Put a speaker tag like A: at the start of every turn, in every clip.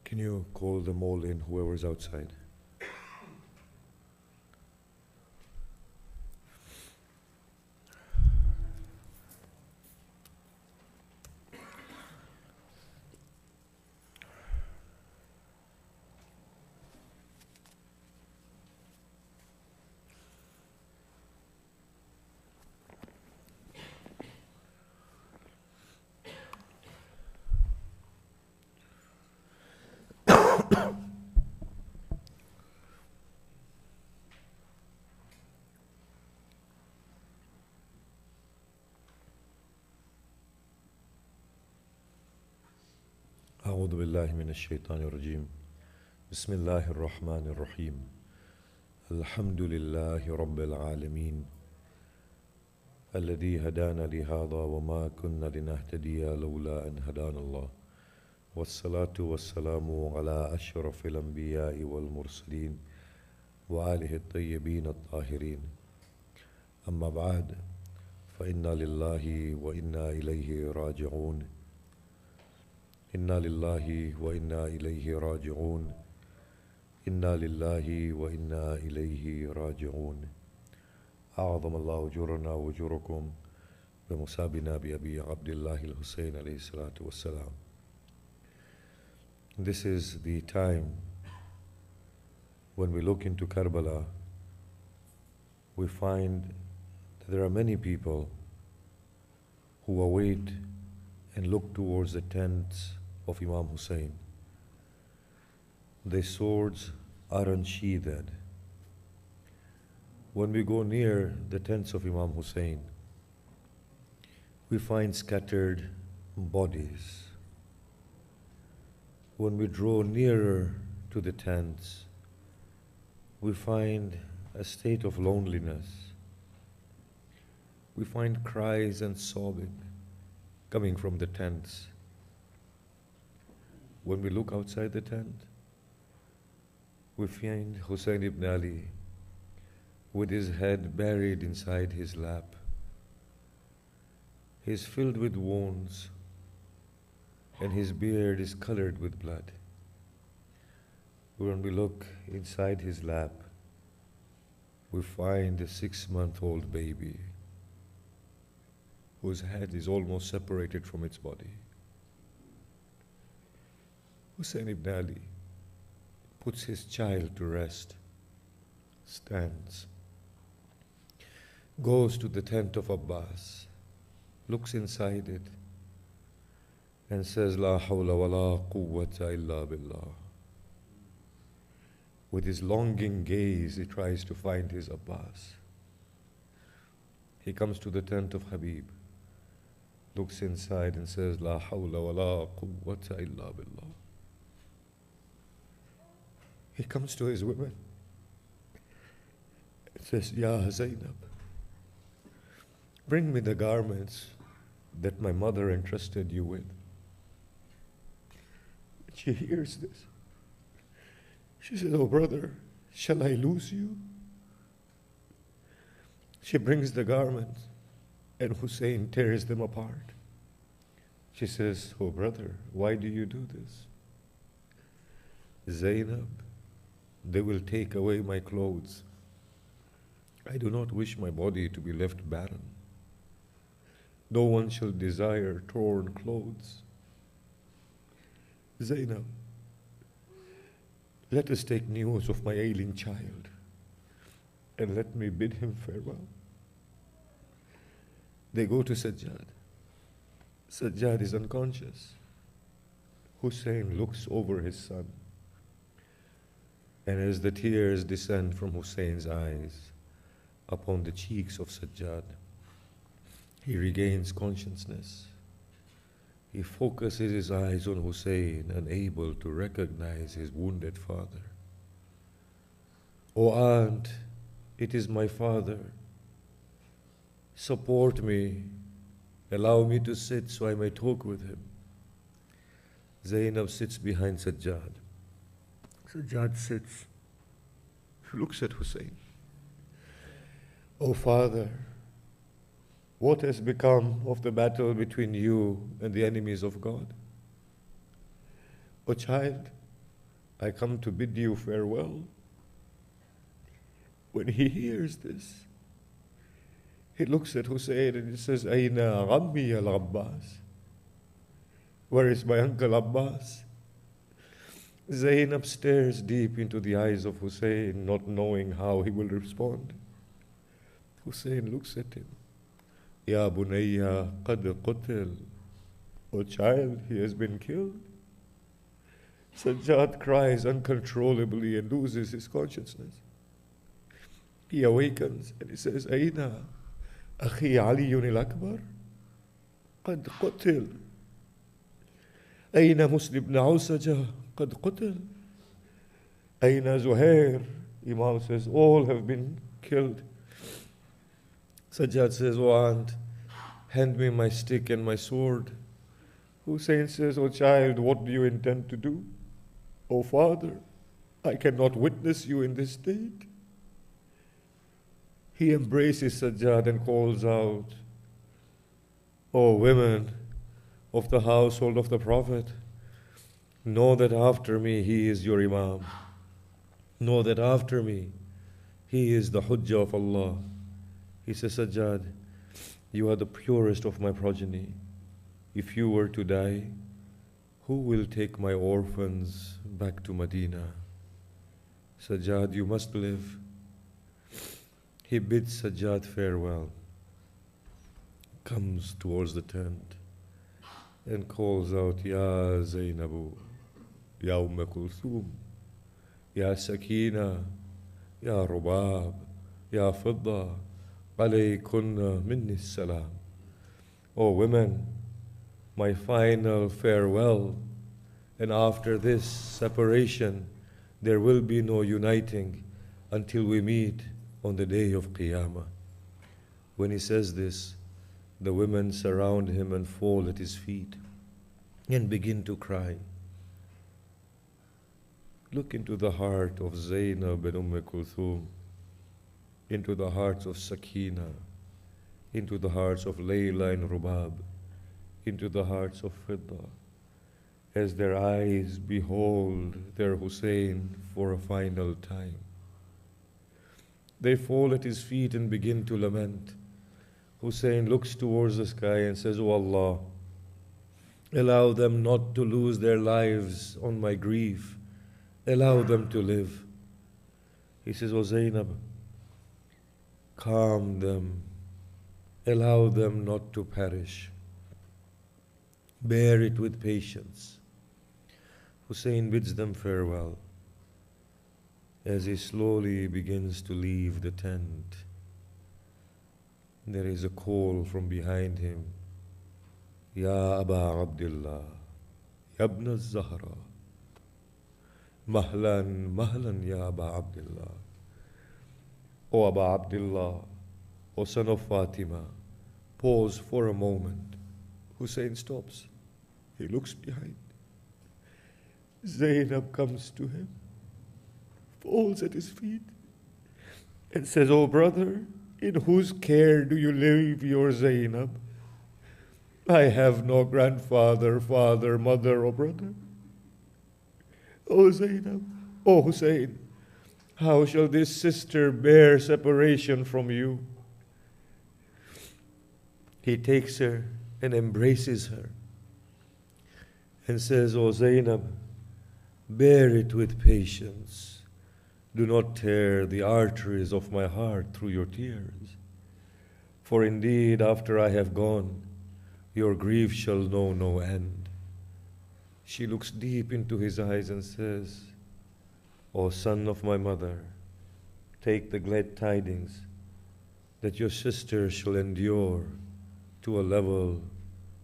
A: Can you call them all in, whoever's outside? أعوذ بالله من الشيطان الرجيم بسم الله الرحمن الرحيم الحمد لله رب العالمين الذي هدانا لهذا وما كنا لنهتدي لولا أن هدانا الله والصلاة والسلام على أشرف الأنبياء والمرسلين وآله الطيبين الطاهرين أما بعد فإنا لله وإنا إليه راجعون إنا لله وإنا إليه راجعون إنا لله وإنا إليه راجعون أعظم الله أجورنا وأجوركم بمسابنا بأبي عبد الله الحسين عليه الصلاة والسلام. This is the time when we look into Karbala, we find that there are many people who await and look towards the tents of Imam Hussein. Their swords are unsheathed. When we go near the tents of Imam Hussein, we find scattered bodies. When we draw nearer to the tents, we find a state of loneliness. We find cries and sobbing coming from the tents. When we look outside the tent, we find Hussein ibn Ali with his head buried inside his lap. He is filled with wounds and his beard is colored with blood. When we look inside his lap, we find a 6-month-old baby whose head is almost separated from its body. Hussein ibn Ali puts his child to rest, stands, goes to the tent of Abbas, looks inside it, and says, La hawla wa la quwwata illa billah. With his longing gaze, he tries to find his Abbas. He comes to the tent of Habib, looks inside and says, La hawla wa la quwwata illa billah. He comes to his women and says, Ya Zainab, bring me the garments that my mother entrusted you with. She hears this. She says, Oh brother, shall I lose you? She brings the garments and Hussein tears them apart. She says, Oh brother, why do you do this? Zainab, they will take away my clothes. I do not wish my body to be left barren. No one shall desire torn clothes. Zainab, let us take news of my ailing child and let me bid him farewell. They go to Sajjad. Sajjad is unconscious. Hussein looks over his son. And as the tears descend from Hussein's eyes upon the cheeks of Sajjad, he regains consciousness. He focuses his eyes on Hussein, unable to recognize his wounded father. Oh aunt, it is my father. Support me. Allow me to sit so I may talk with him. Zainab sits behind Sajjad. Sajjad sits. He looks at Hussein. Oh father, what has become of the battle between you and the enemies of God? Oh child, I come to bid you farewell. When he hears this, he looks at Hussein and he says, Aina Ghammi al-Abbas? Where is my uncle Abbas? Zainab stares deep into the eyes of Hussein, not knowing how he will respond. Hussein looks at him. Ya bunayya qad qutil. Oh child, he has been killed. Sajjad cries uncontrollably and loses his consciousness. He awakens and he says, Aina akhi Aliyun al-Akbar? Qad qutil. Aina Muslim ibn Awsaja? Qad qutil. Aina Zuhair? Imam says, all have been killed. Sajjad says, oh aunt, hand me my stick and my sword. Hussein says, oh child, what do you intend to do? Oh father, I cannot witness you in this state. He embraces Sajjad and calls out, O women of the household of the Prophet, know that after me he is your Imam. Know that after me he is the Hujjah of Allah. He says, Sajjad, you are the purest of my progeny. If you were to die, who will take my orphans back to Medina? Sajjad, you must live. He bids Sajjad farewell, comes towards the tent and calls out, Ya Zainabu, Ya Kulthum, Ya Sakina, Ya Rubab, Ya Fidda, alaykunna minni salam. O women, my final farewell, and after this separation, there will be no uniting until we meet on the day of Qiyamah. When he says this, the women surround him and fall at his feet and begin to cry. Look into the heart of Zainab and Kulthum, into the hearts of Sakina, into the hearts of Layla and Rubab, into the hearts of Fidda, as their eyes behold their Hussein for a final time. They fall at his feet and begin to lament. Hussein looks towards the sky and says, O Allah, allow them not to lose their lives on my grief. Allow them to live. He says, O Zainab, calm them. Allow them not to perish. Bear it with patience. Hussein bids them farewell. As he slowly begins to leave the tent, there is a call from behind him. Ya Aba Abdullah, Yabna Zahra, Mahlan, Mahlan Ya Aba Abdullah. O Aba Abdullah, O son of Fatima. Pause for a moment. Hussein stops. He looks behind. Zainab comes to him, falls at his feet, and says, O brother, in whose care do you leave your Zainab? I have no grandfather, father, mother, or brother. O Zainab, O Hussein, how shall this sister bear separation from you? He takes her and embraces her and says, O Zainab, bear it with patience. Do not tear the arteries of my heart through your tears. For indeed, after I have gone, your grief shall know no end. She looks deep into his eyes and says, O son of my mother, take the glad tidings that your sister shall endure to a level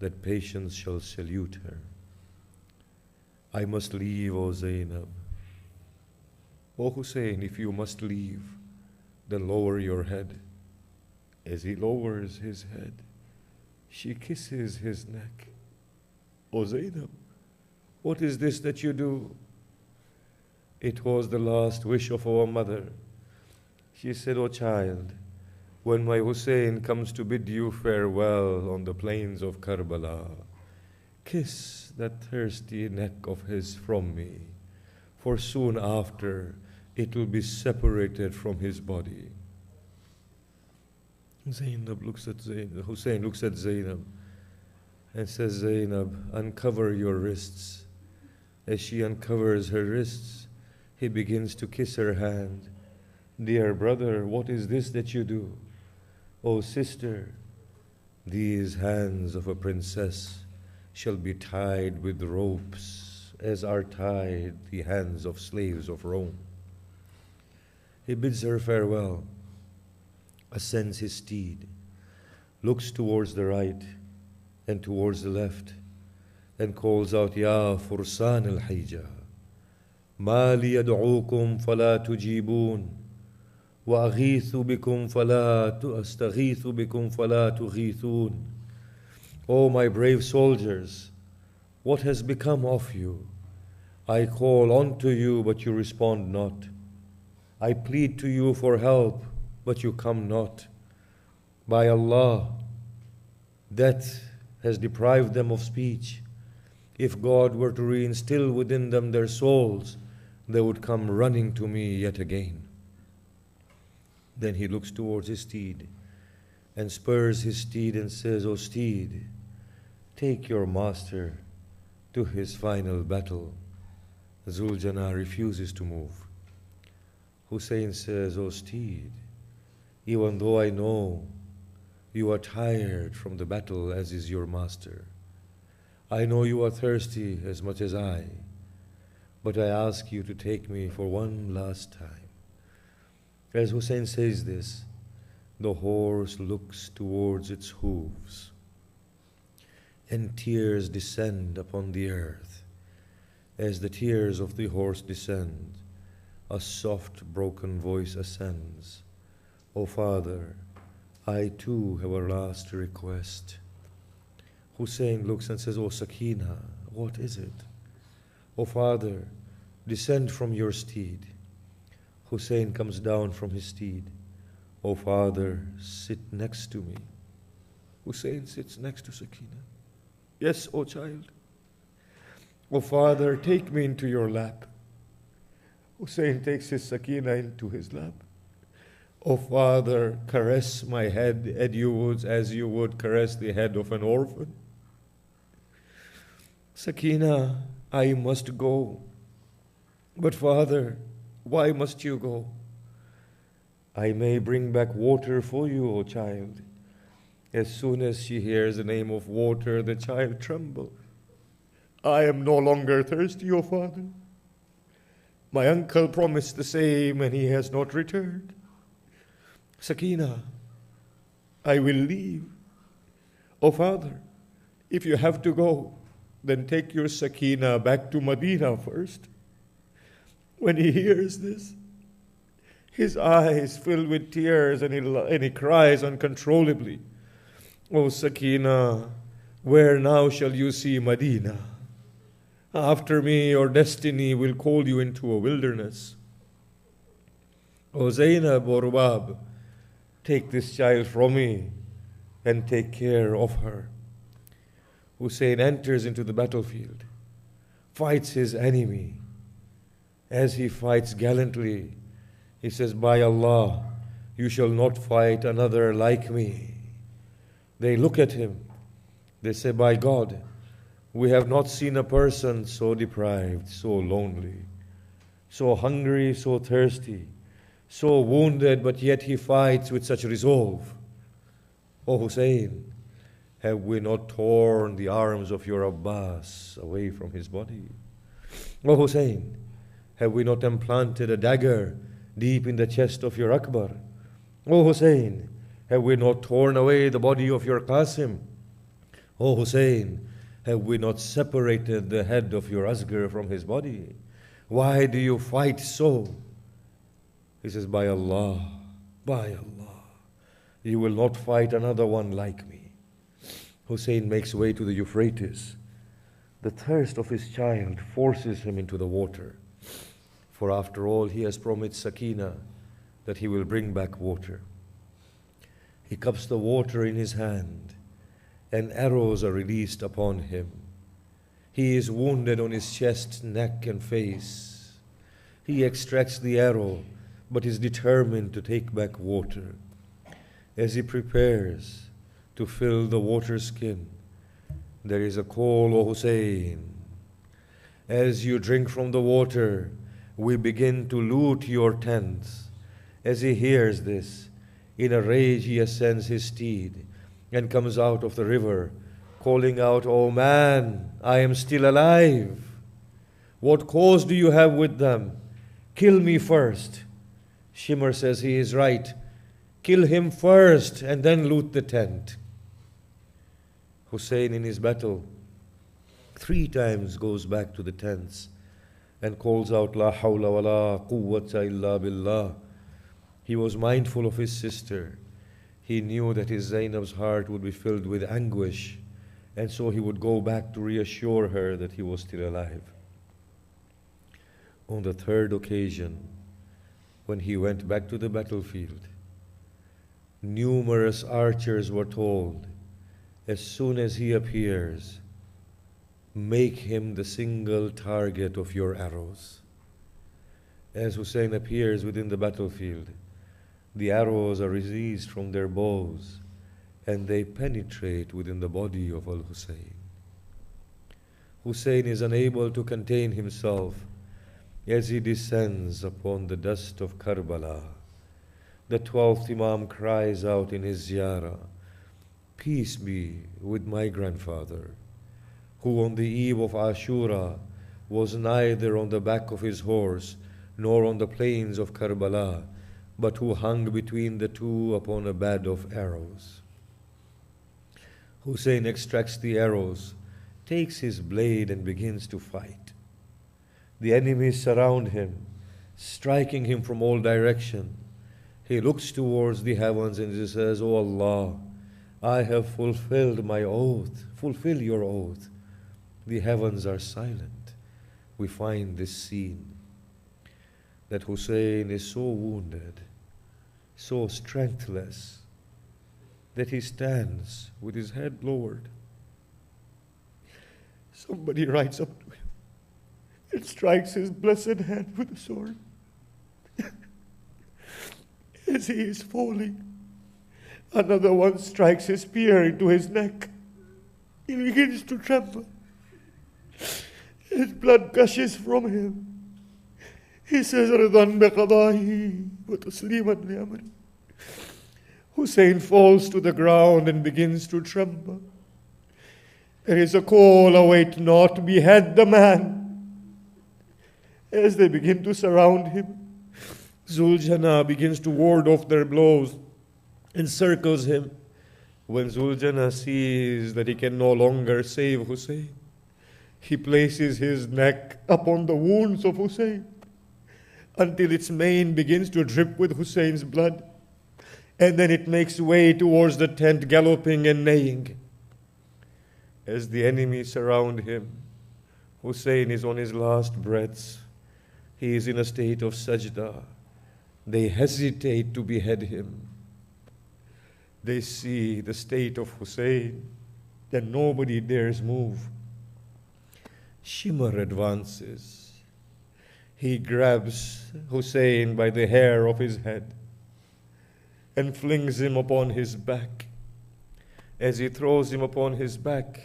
A: that patience shall salute her. I must leave, O Zainab. O Hussein, if you must leave, then lower your head. As he lowers his head, she kisses his neck. O Zainab, what is this that you do? It was the last wish of our mother. She said, O child, when my Hussein comes to bid you farewell on the plains of Karbala, kiss that thirsty neck of his from me, for soon after it will be separated from his body. Zainab looks at Zainab, Hussein looks at Zainab and says, Zainab, uncover your wrists. As she uncovers her wrists, he begins to kiss her hand. Dear brother, what is this that you do? Oh sister, these hands of a princess shall be tied with ropes, as are tied the hands of slaves of Rome. He bids her farewell, ascends his steed, looks towards the right and towards the left, and calls out, Ya Fursan al-Hijja, Ma li yad'ukum fala tujibun, wa aghithu bikum fala astaghithu bikum fala tughithun. O my brave soldiers, what has become of you? I call unto you, but you respond not. I plead to you for help, but you come not. By Allah, death has deprived them of speech. If God were to reinstill within them their souls, they would come running to me yet again. Then he looks towards his steed and spurs his steed and says, O steed, take your master to his final battle. Zuljana refuses to move. Hussein says, O steed, even though I know you are tired from the battle as is your master, I know you are thirsty as much as I, but I ask you to take me for one last time. As Hussein says this, the horse looks towards its hooves, and tears descend upon the earth. As the tears of the horse descend, a soft, broken voice ascends. O Father, I too have a last request. Hussein looks and says, O Sakina, what is it? O Father, descend from your steed. Hussein comes down from his steed. O Father, sit next to me. Hussein sits next to Sakina. Yes, O child. O Father, take me into your lap. Hussein takes his Sakina into his lap. O Father, caress my head as you would caress the head of an orphan. Sakina, I must go. But Father, why must you go? I may bring back water for you, O child. As soon as she hears the name of water, the child trembles. I am no longer thirsty, O Father. My uncle promised the same and he has not returned. Sakina, I will leave. O Father, if you have to go, then take your Sakina back to Medina first. When he hears this, his eyes fill with tears and he cries uncontrollably, O Sakina, where now shall you see Medina? After me, your destiny will call you into a wilderness. O Zainab or Rubab, take this child from me and take care of her. Hussein enters into the battlefield, fights his enemy. As he fights gallantly, he says, By Allah, you shall not fight another like me. They look at him. They say, By God, we have not seen a person so deprived, so lonely, so hungry, so thirsty, so wounded, but yet he fights with such resolve. O Hussein, have we not torn the arms of your Abbas away from his body? O Hussein, have we not implanted a dagger deep in the chest of your Akbar? O Hussein, have we not torn away the body of your Qasim? O Hussein, have we not separated the head of your Asghar from his body? Why do you fight so? He says, By Allah, you will not fight another one like me. Hussein makes way to the Euphrates. The thirst of his child forces him into the water. For after all, he has promised Sakina that he will bring back water. He cups the water in his hand, and arrows are released upon him. He is wounded on his chest, neck, and face. He extracts the arrow, but is determined to take back water. As he prepares to fill the water skin, there is a call, O Hussein. As you drink from the water, we begin to loot your tents. As he hears this, in a rage he ascends his steed and comes out of the river, calling out, "O man, I am still alive. What cause do you have with them? Kill me first." Shimr says he is right. Kill him first and then loot the tent. Hussein in his battle 3 times goes back to the tents and calls out, "La hawla wa la quwwata illa billah." He was mindful of his sister. He knew that his Zainab's heart would be filled with anguish, and so he would go back to reassure her that he was still alive. On the 3rd occasion, when he went back to the battlefield, numerous archers were told, as soon as he appears, make him the single target of your arrows. As Hussein appears within the battlefield, the arrows are released from their bows and they penetrate within the body of Al-Hussein. Hussein is unable to contain himself as he descends upon the dust of Karbala. The 12th Imam cries out in his ziyarah, "Peace be with my grandfather, who on the eve of Ashura was neither on the back of his horse nor on the plains of Karbala, but who hung between the two upon a bed of arrows." Hussein extracts the arrows, takes his blade and begins to fight. The enemies surround him, striking him from all directions. He looks towards the heavens and he says, "O Allah, I have fulfilled my oath. Fulfill your oath." The heavens are silent. We find this scene, that Hussein is so wounded, so strengthless, that he stands with his head lowered. Somebody rides up to him and strikes his blessed head with a sword. As he is falling, another one strikes his spear into his neck. He begins to tremble. His blood gushes from him. He says, "Ridan biqadahi wa tasliman li amri." Hussein falls to the ground and begins to tremble. There is a call, "Await not, behead the man." As they begin to surround him, Zuljana begins to ward off their blows and circles him. When Zuljana sees that he can no longer save Hussein, he places his neck upon the wounds of Hussein until its mane begins to drip with Hussein's blood, and then it makes way towards the tent, galloping and neighing. As the enemies surround him, Hussein is on his last breaths. He is in a state of sajda. They hesitate to behead him. They see the state of Hussein, that nobody dares move. Shimr advances. He grabs Hussein by the hair of his head and flings him upon his back. As he throws him upon his back,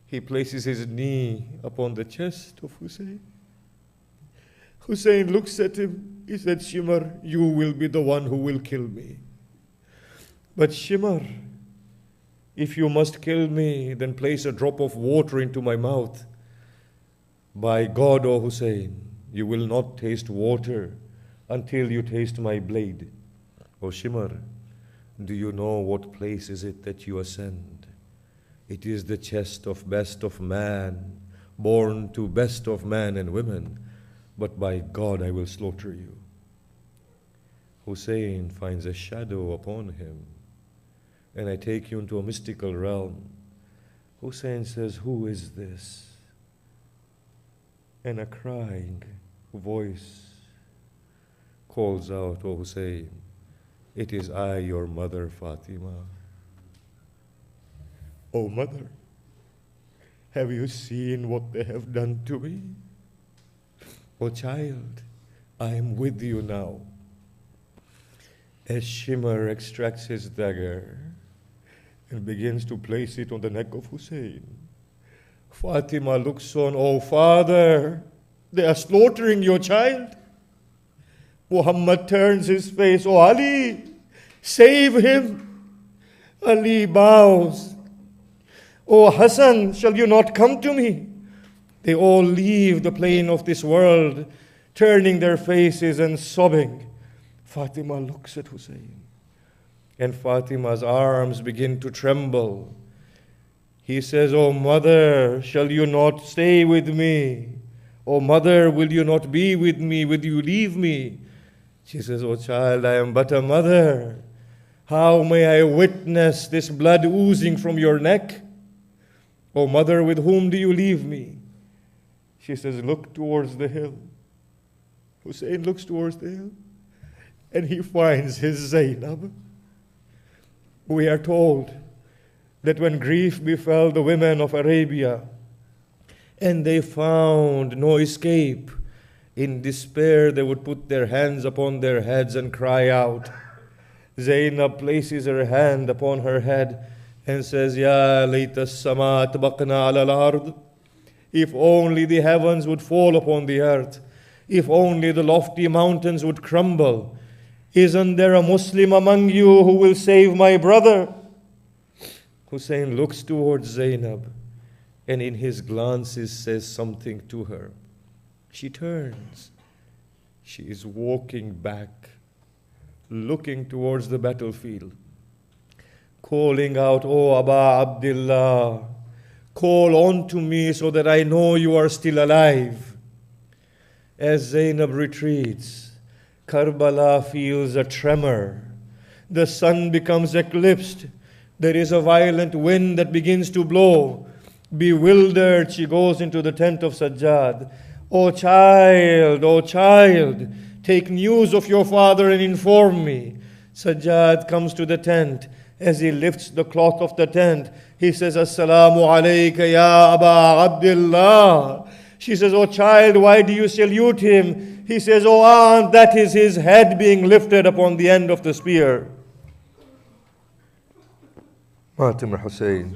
A: he places his knee upon the chest of Hussein. Hussein looks at him. He said, "Shimr, you will be the one who will kill me. But Shimr, if you must kill me, then place a drop of water into my mouth. By God, O Hussein, you will not taste water until you taste my blade." "O Shimr, do you know what place is it that you ascend? It is the chest of best of man, born to best of man and women. But by God, I will slaughter you." Hussein finds a shadow upon him. "And I take you into a mystical realm." Hussein says, "Who is this?" And a crying voice calls out, "O Hussein, it is I, your mother, Fatima." "O mother, have you seen what they have done to me?" "O child, I am with you now. As Shimmer extracts his dagger and begins to place it on the neck of Hussein, Fatima looks on, oh father, they are slaughtering your child. Muhammad turns his face, oh Ali, save him. Ali bows, oh Hassan, shall you not come to me? They all leave the plane of this world, turning their faces and sobbing. Fatima looks at Hussein, and Fatima's arms begin to tremble. He says, oh mother, shall you not stay with me? Oh mother, will you not be with me? Will you leave me? She says, oh child, I am but a mother. How may I witness this blood oozing from your neck? Oh mother, with whom do you leave me? She says, look towards the hill. Hussein looks towards the hill, and he finds his Zainab. We are told that when grief befell the women of Arabia, and they found no escape, in despair they would put their hands upon their heads and cry out. Zainab places her hand upon her head and says, Ya layta as-sama tabaqna ala al-ard. If only the heavens would fall upon the earth. If only the lofty mountains would crumble. Isn't there a Muslim among you who will save my brother? Hussein looks towards Zainab, and in his glances says something to her. She turns. She is walking back, looking towards the battlefield, calling out, "Oh Aba Abdullah, call on to me so that I know you are still alive." As Zainab retreats, Karbala feels a tremor. The sun becomes eclipsed. There is a violent wind that begins to blow. Bewildered, she goes into the tent of Sajjad. Oh child, take news of your father and inform me." Sajjad comes to the tent. As he lifts the cloth of the tent, he says, "Assalamu alayka ya Aba Abdullah." She says, "Oh child, why do you salute him?" He says, "Oh aunt, that is his head being lifted upon the end of the spear." Fatima Hussein.